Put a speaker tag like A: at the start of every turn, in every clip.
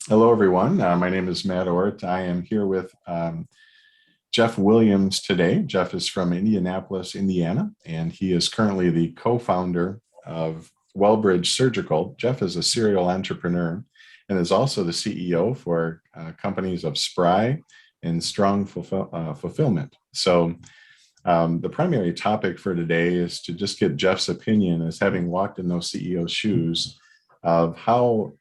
A: Hello, everyone. My name is Matt Ort. I am here with Jeff Williams today. Jeff is from Indianapolis, Indiana, and he is currently the co-founder of Wellbridge Surgical. Jeff is a serial entrepreneur and is also the CEO for companies of Spry and Strong Fulfillment. The primary topic for today is to just get Jeff's opinion as having walked in those CEO's shoes of how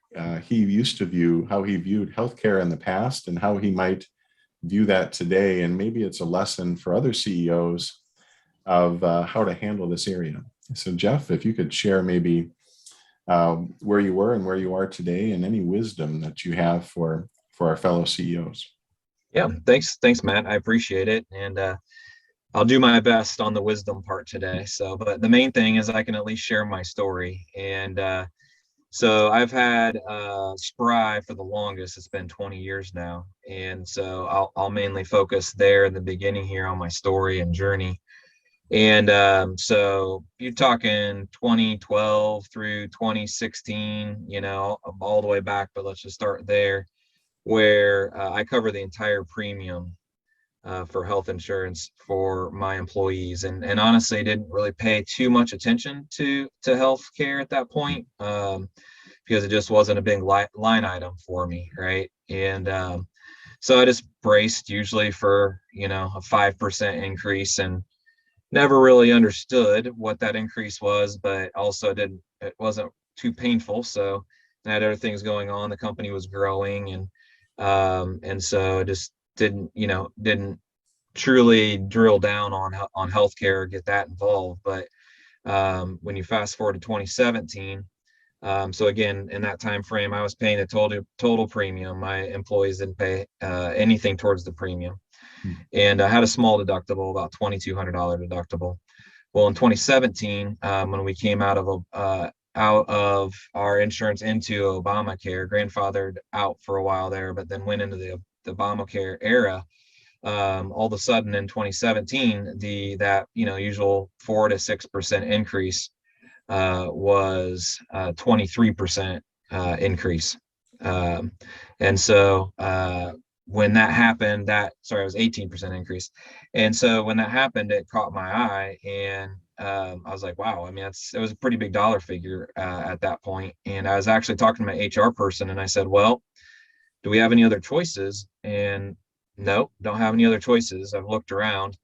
A: he used to view, how he viewed healthcare in the past and how he might view that today. And maybe it's a lesson for other CEOs of how to handle this area. So Jeff, if you could share maybe where you were and where you are today and any wisdom that you have for our fellow CEOs.
B: Yeah, thanks, Matt. I appreciate it, and I'll do my best on the wisdom part today. But the main thing is I can at least share my story. And so I've had Spry for the longest. It's been 20 years now, and so I'll mainly focus there in the beginning here on my story and journey. And so you're talking 2012 through 2016, all the way back. But let's just start there, where I cover the entire premium for health insurance for my employees, and honestly didn't really pay too much attention to health care at that point, because it just wasn't a big line item for me, right? And so I just braced usually for a 5% increase, and never really understood what that increase was, but also it wasn't too painful. So I had other things going on. The company was growing, and so I just didn't truly drill down on healthcare or get that involved. But when you fast forward to 2017, so again, in that time frame, I was paying the total premium. My employees didn't pay anything towards the premium, and I had a small deductible, about $2,200 deductible. Well, in 2017, when we came out of our insurance into Obamacare, grandfathered out for a while there, but then went into the Obamacare era. All of a sudden in 2017, that usual 4 to 6% increase was 23% increase. And so when that happened, it was 18% increase. And so when that happened, it caught my eye, and I was like, wow, I mean, it was a pretty big dollar figure at that point. And I was actually talking to my HR person, and I said, well, do we have any other choices? And no, don't have any other choices. I've looked around.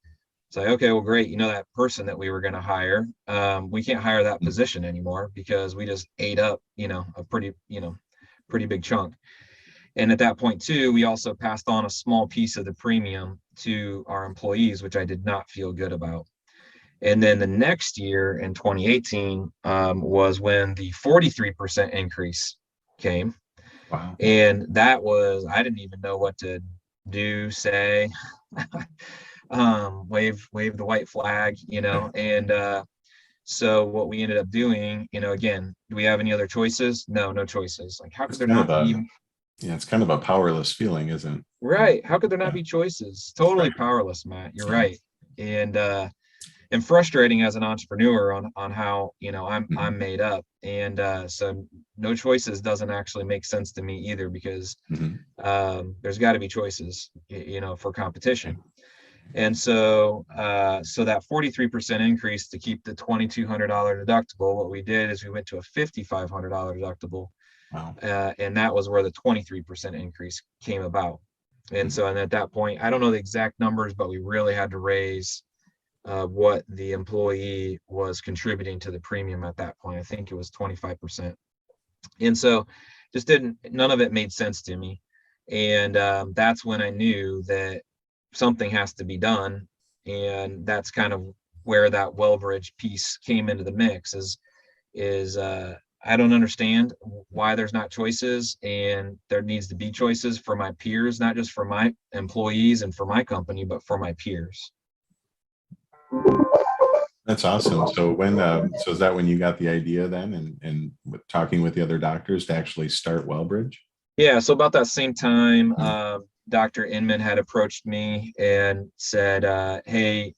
B: It's like, okay, well, great. That person that we were going to hire, we can't hire that position anymore because we just ate up, a pretty big chunk. And at that point too, we also passed on a small piece of the premium to our employees, which I did not feel good about. And then the next year in 2018 was when the 43% increase came.
A: Wow.
B: And I didn't even know what to do, say, wave the white flag, and so what we ended up doing, again, do we have any other choices? No choices. Like, how could
A: It's
B: there
A: kind of
B: not
A: a
B: be?
A: Yeah, it's kind of a powerless feeling, isn't it?
B: Right. How could there not
A: Yeah.
B: be choices? Totally
A: Right.
B: powerless, Matt. You're
A: Yeah.
B: right. And frustrating as an entrepreneur on how, I'm
A: Mhm.
B: made up. And so no choices doesn't actually make sense to me either, because
A: Mhm.
B: there's got to be choices, for
A: Yeah.
B: competition. And so that 43% increase to keep the $2,200 deductible, what we did is we went to a $5,500 deductible,
A: Wow.
B: and that was where the 23% increase came about. And
A: Mhm.
B: so, and at that point, I don't know the exact numbers, but we really had to raise what the employee was contributing to the premium at that point. I think it was 25%. And so, none of it made sense to me. And that's when I knew that something has to be done. And that's kind of where that Wellbridge piece came into the mix. Is I don't understand why there's not choices, and there needs to be choices for my peers, not just for my employees and for my company, but for my peers.
A: That's awesome. So is that when you got the idea then and with talking with the other doctors to actually start Wellbridge?
B: Yeah, so about that same time,
A: Mhm.
B: Dr. Inman had approached me and said, hey,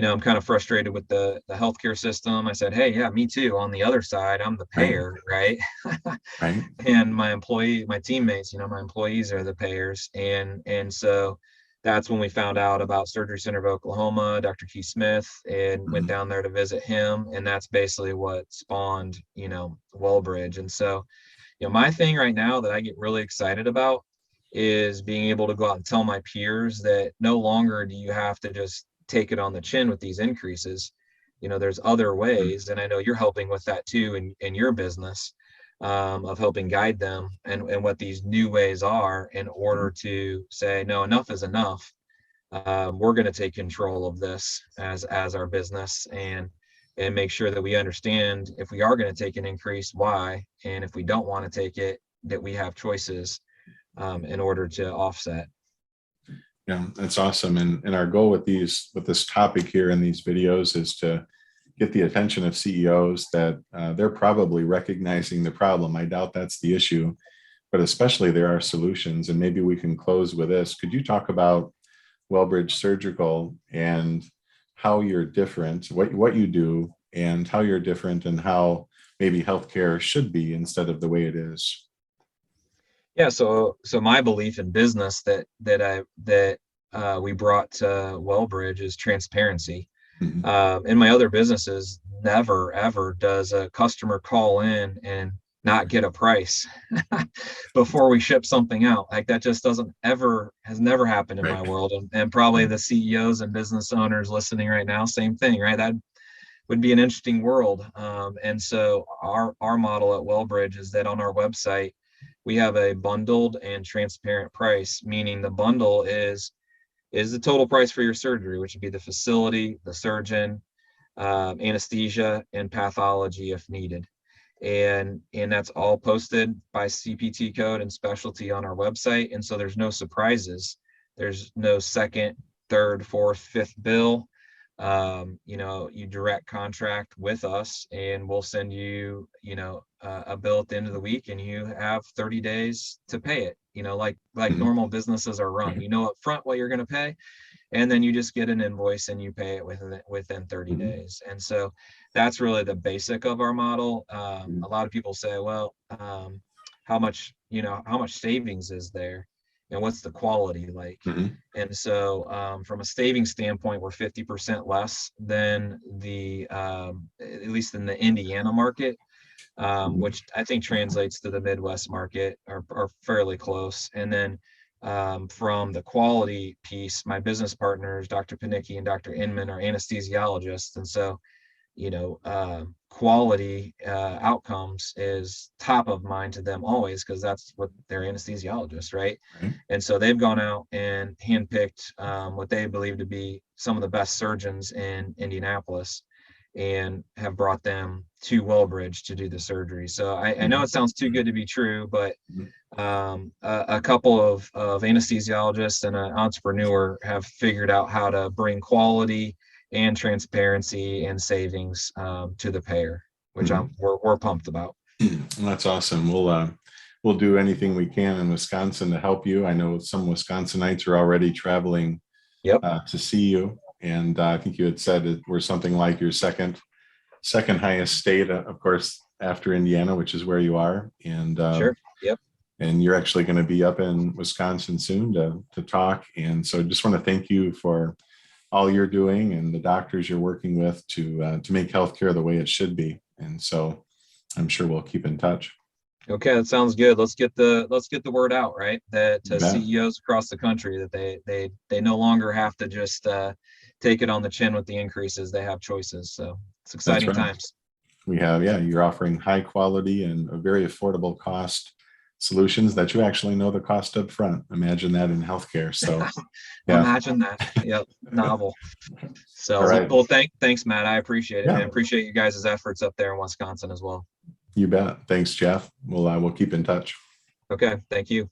B: I'm kind of frustrated with the healthcare system. I said, hey, yeah, me too. On the other side, I'm the
A: Right.
B: payer, right?
A: Right.
B: And my teammates, my employees are the payers. And so that's when we found out about Surgery Center of Oklahoma, Dr. Keith Smith, and went
A: Mhm.
B: down there to visit him. And that's basically what spawned, Wellbridge. And so, my thing right now that I get really excited about is being able to go out and tell my peers that no longer do you have to just take it on the chin with these increases. There's other ways, and I know you're helping with that too in your business, of helping guide them and what these new ways are in order to say, no, enough is enough. We're going to take control of this as our business and make sure that we understand if we are going to take an increase, why, and if we don't want to take it, that we have choices in order to offset.
A: Yeah, that's awesome. And our goal with this topic here in these videos is to get the attention of CEOs that they're probably recognizing the problem. I doubt that's the issue, but especially there are solutions. And maybe we can close with this. Could you talk about Wellbridge Surgical and how you're different, what you do, and how you're different, and how maybe healthcare should be instead of the way it is?
B: Yeah, so my belief in business that we brought to Wellbridge is transparency.
A: Mhm.
B: In my other businesses, never ever does a customer call in and not get a price before we ship something out. Like that just has never happened in my
A: Right.
B: world. And probably the CEOs and business owners listening right now, same thing, right? That would be an interesting world. And so our model at Wellbridge is that on our website, we have a bundled and transparent price, meaning the bundle is the total price for your surgery, which would be the facility, the surgeon, anesthesia, and pathology if needed. And that's all posted by CPT code and specialty on our website. And so there's no surprises. There's no second, third, fourth, fifth bill. You direct contract with us and we'll send you, a bill at the end of the week and you have 30 days to pay it, like
A: Mhm.
B: normal businesses are run.
A: Right.
B: You know up front what you're going to pay, and then you just get an invoice and you pay it within 30
A: Mhm.
B: days. And so that's really the basic of our model.
A: Mhm.
B: A lot of people say, well, how much savings is there and what's the quality like?
A: Mhm.
B: And so from a savings standpoint, we're 50% less than at least in the Indiana market,
A: Mhm.
B: which I think translates to the Midwest market, are fairly close. And then from the quality piece, my business partners, Dr. Panicki and Dr. Inman, are anesthesiologists. And so, quality outcomes is top of mind to them always because that's what they're anesthesiologists, right?
A: Right.
B: And so they've gone out and handpicked what they believe to be some of the best surgeons in Indianapolis and have brought them to Wellbridge to do the surgery. So I know
A: Mhm.
B: it sounds too good to be true, but
A: Mhm.
B: a couple of anesthesiologists and an entrepreneur have figured out how to bring quality and transparency and savings to the payer, which
A: Mhm.
B: we're pumped about.
A: That's awesome. We'll do anything we can in Wisconsin to help you. I know some Wisconsinites are already traveling
B: Yep.
A: to see you, and I think you had said it we're something like your second highest state, of course, after Indiana, which is where you are,
B: Sure. Yep.
A: and you're actually going to be up in Wisconsin soon to talk. And so, just want to thank you for all you're doing and the doctors you're working with to make healthcare the way it should be. And so, I'm sure we'll keep in touch.
B: Okay, that sounds good. Let's get the word out, right? That
A: You
B: to
A: bet.
B: CEOs across the country that they no longer have to just take it on the chin with the increases. They have choices. So it's
A: That's
B: exciting
A: right.
B: times.
A: We have, yeah, you're offering high quality and a very affordable cost solutions that you actually know the cost up front. Imagine that in healthcare. So, yeah.
B: Imagine that. Yep. Novel.
A: All
B: So
A: right.
B: well, thanks, Matt. I appreciate it, and
A: Yeah,
B: appreciate you guys' efforts up there in Wisconsin as well.
A: you bet. Thanks, Jeff. We'll keep in touch.
B: Okay, thank you.